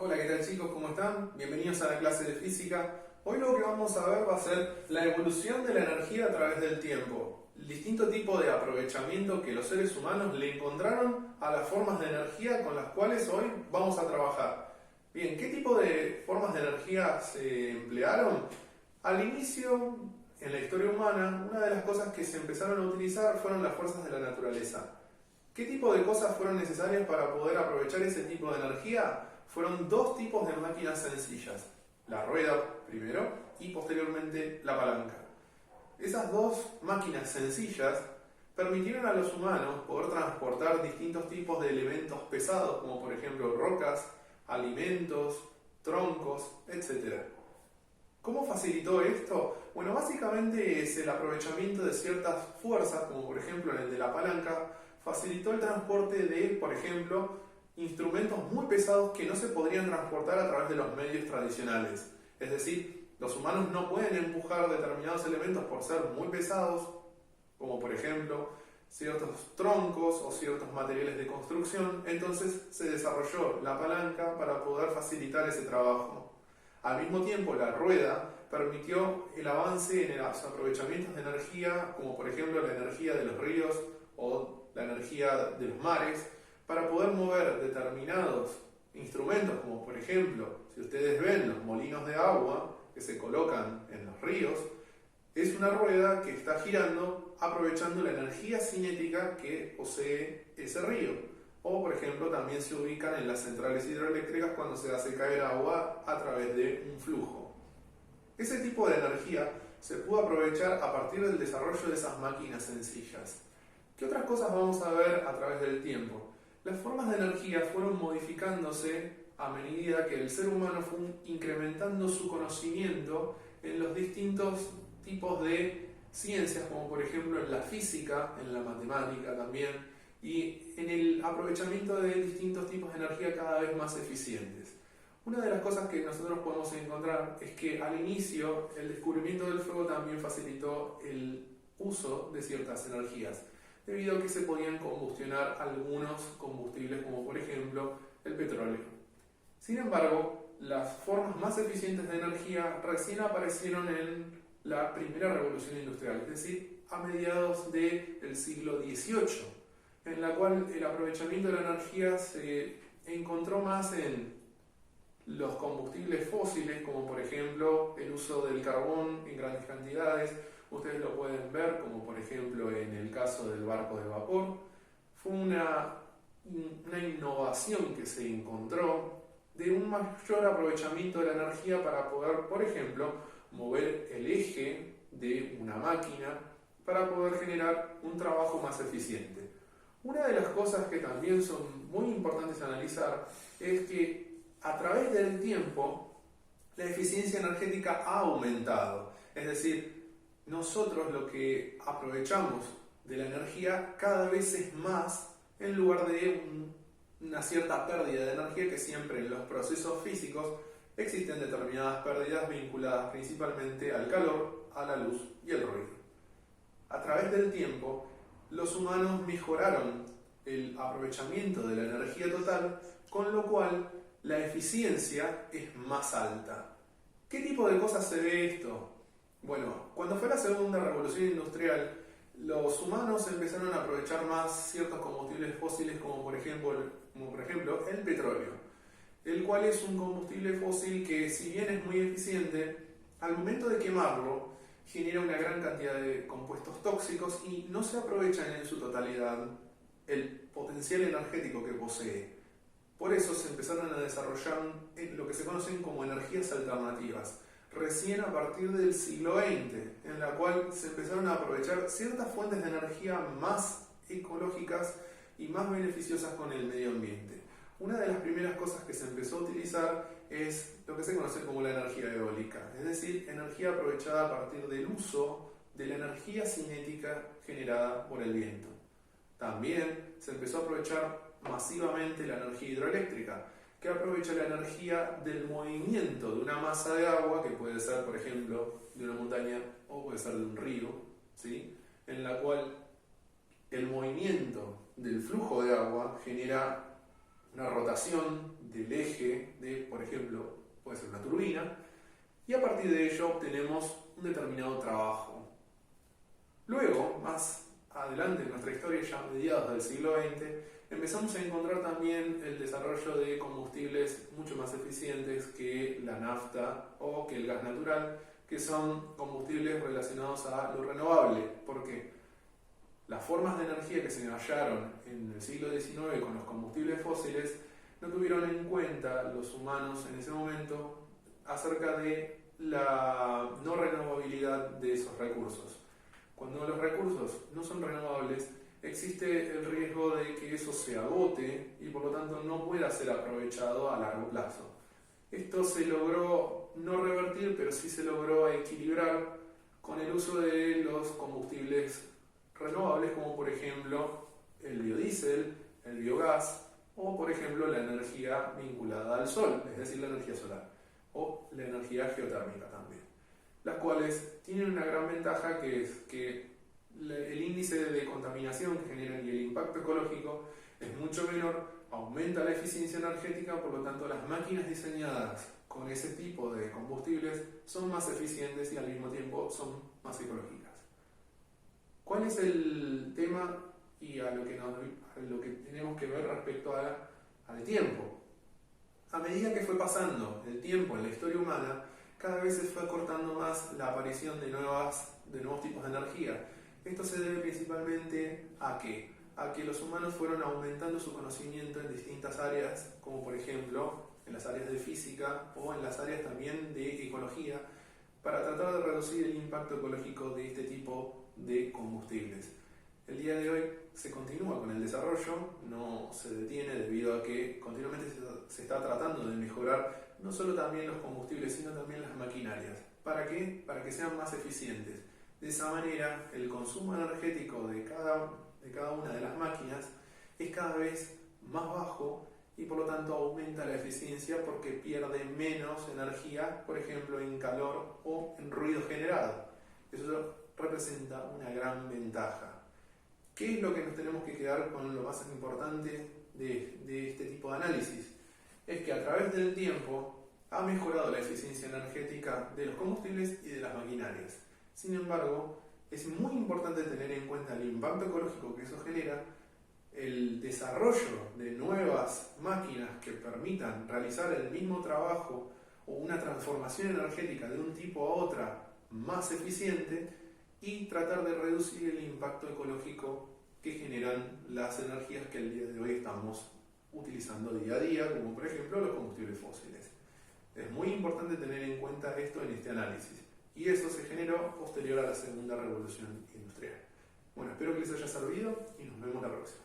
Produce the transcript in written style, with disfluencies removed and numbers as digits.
Hola, ¿qué tal chicos? ¿Cómo están? Bienvenidos a la clase de física. Hoy lo que vamos a ver va a ser la evolución de la energía a través del tiempo. El distinto tipo de aprovechamiento que los seres humanos le encontraron a las formas de energía con las cuales hoy vamos a trabajar. Bien, ¿qué tipo de formas de energía se emplearon? Al inicio, en la historia humana, una de las cosas que se empezaron a utilizar fueron las fuerzas de la naturaleza. ¿Qué tipo de cosas fueron necesarias para poder aprovechar ese tipo de energía? Fueron dos tipos de máquinas sencillas, la rueda primero y posteriormente la palanca. Esas dos máquinas sencillas permitieron a los humanos poder transportar distintos tipos de elementos pesados, como por ejemplo rocas, alimentos, troncos, etc. ¿Cómo facilitó esto? Bueno, básicamente es el aprovechamiento de ciertas fuerzas, como por ejemplo en el de la palanca, facilitó el transporte de, por ejemplo, instrumentos muy pesados que no se podrían transportar a través de los medios tradicionales. Es decir, los humanos no pueden empujar determinados elementos por ser muy pesados, como por ejemplo ciertos troncos o ciertos materiales de construcción. Entonces se desarrolló la palanca para poder facilitar ese trabajo. Al mismo tiempo, la rueda permitió el avance en los aprovechamientos de energía, como por ejemplo la energía de los ríos o la energía de los mares, para poder mover determinados instrumentos, como por ejemplo, si ustedes ven los molinos de agua que se colocan en los ríos, es una rueda que está girando aprovechando la energía cinética que posee ese río. O, por ejemplo, también se ubican en las centrales hidroeléctricas cuando se hace caer agua a través de un flujo. Ese tipo de energía se pudo aprovechar a partir del desarrollo de esas máquinas sencillas. ¿Qué otras cosas vamos a ver a través del tiempo? Las formas de energía fueron modificándose a medida que el ser humano fue incrementando su conocimiento en los distintos tipos de ciencias, como por ejemplo en la física, en la matemática también, y en el aprovechamiento de distintos tipos de energía cada vez más eficientes. Una de las cosas que nosotros podemos encontrar es que al inicio el descubrimiento del fuego también facilitó el uso de ciertas energías, debido a que se podían combustionar algunos combustibles como por ejemplo el petróleo. Sin embargo, las formas más eficientes de energía recién aparecieron en la primera revolución industrial, es decir, a mediados del siglo XVIII, en la cual el aprovechamiento de la energía se encontró más en los combustibles fósiles, como por ejemplo el uso del carbón en grandes cantidades. Ustedes lo pueden ver como por ejemplo en el caso del barco de vapor. Fue una innovación que se encontró de un mayor aprovechamiento de la energía para poder, por ejemplo, mover el eje de una máquina para poder generar un trabajo más eficiente. Una de las cosas que también son muy importantes a analizar es que a través del tiempo la eficiencia energética ha aumentado. Es decir, nosotros lo que aprovechamos de la energía cada vez es más en lugar de una cierta pérdida de energía, que siempre en los procesos físicos existen determinadas pérdidas vinculadas principalmente al calor, a la luz y al ruido. A través del tiempo, los humanos mejoraron el aprovechamiento de la energía total, con lo cual la eficiencia es más alta. ¿Qué tipo de cosas se ve esto? Bueno, cuando fue la segunda revolución industrial, los humanos empezaron a aprovechar más ciertos combustibles fósiles como por ejemplo el petróleo, el cual es un combustible fósil que, si bien es muy eficiente, al momento de quemarlo genera una gran cantidad de compuestos tóxicos y no se aprovechan en su totalidad el potencial energético que posee. Por eso se empezaron a desarrollar lo que se conocen como energías alternativas, recién a partir del siglo XX, en la cual se empezaron a aprovechar ciertas fuentes de energía más ecológicas y más beneficiosas con el medio ambiente. Una de las primeras cosas que se empezó a utilizar es lo que se conoce como la energía eólica, es decir, energía aprovechada a partir del uso de la energía cinética generada por el viento. También se empezó a aprovechar masivamente la energía hidroeléctrica, que aprovecha la energía del movimiento de una masa de agua, que puede ser, por ejemplo, de una montaña o puede ser de un río, ¿sí? En la cual el movimiento del flujo de agua genera una rotación del eje de, por ejemplo puede ser una turbina, y a partir de ello obtenemos un determinado trabajo. Luego, más adelante en nuestra historia, ya a mediados del siglo XX, empezamos a encontrar también el desarrollo de combustibles mucho más eficientes que la nafta o que el gas natural, que son combustibles relacionados a lo renovable. ¿Por qué? Las formas de energía que se hallaron en el siglo XIX con los combustibles fósiles no tuvieron en cuenta los humanos en ese momento acerca de la no renovabilidad de esos recursos. Cuando los recursos no son renovables, existe el riesgo de que eso se agote y por lo tanto no pueda ser aprovechado a largo plazo. Esto se logró no revertir, pero sí se logró equilibrar con el uso de los combustibles renovables, como por ejemplo el biodiesel, el biogás o por ejemplo la energía vinculada al sol, es decir, la energía solar o la energía geotérmica también, las cuales tienen una gran ventaja, que es que el índice de contaminación que generan y el impacto ecológico es mucho menor, aumenta la eficiencia energética, por lo tanto las máquinas diseñadas con ese tipo de combustibles son más eficientes y al mismo tiempo son más ecológicas. ¿Cuál es el tema y a lo que tenemos que ver respecto al tiempo? A medida que fue pasando el tiempo en la historia humana, cada vez se fue acortando más la aparición de nuevos tipos de energía. Esto se debe principalmente a que los humanos fueron aumentando su conocimiento en distintas áreas, como por ejemplo en las áreas de física o en las áreas también de ecología, para tratar de reducir el impacto ecológico de este tipo de combustibles. El día de hoy se continúa con el desarrollo, no se detiene debido a que continuamente se está tratando de mejorar no solo también los combustibles, sino también las maquinarias. ¿Para qué? Para que sean más eficientes. De esa manera, el consumo energético de cada una de las máquinas es cada vez más bajo y por lo tanto aumenta la eficiencia porque pierde menos energía, por ejemplo, en calor o en ruido generado. Eso representa una gran ventaja. ¿Qué es lo que nos tenemos que quedar con lo más importante de este tipo de análisis? Es que a través del tiempo ha mejorado la eficiencia energética de los combustibles y de las maquinarias. Sin embargo, es muy importante tener en cuenta el impacto ecológico que eso genera, el desarrollo de nuevas máquinas que permitan realizar el mismo trabajo o una transformación energética de un tipo a otra más eficiente, y tratar de reducir el impacto ecológico que generan las energías que el día de hoy estamos utilizando día a día, como por ejemplo los combustibles fósiles. Es muy importante tener en cuenta esto en este análisis, y eso se generó posterior a la segunda revolución industrial. Bueno, espero que les haya servido y nos vemos la próxima.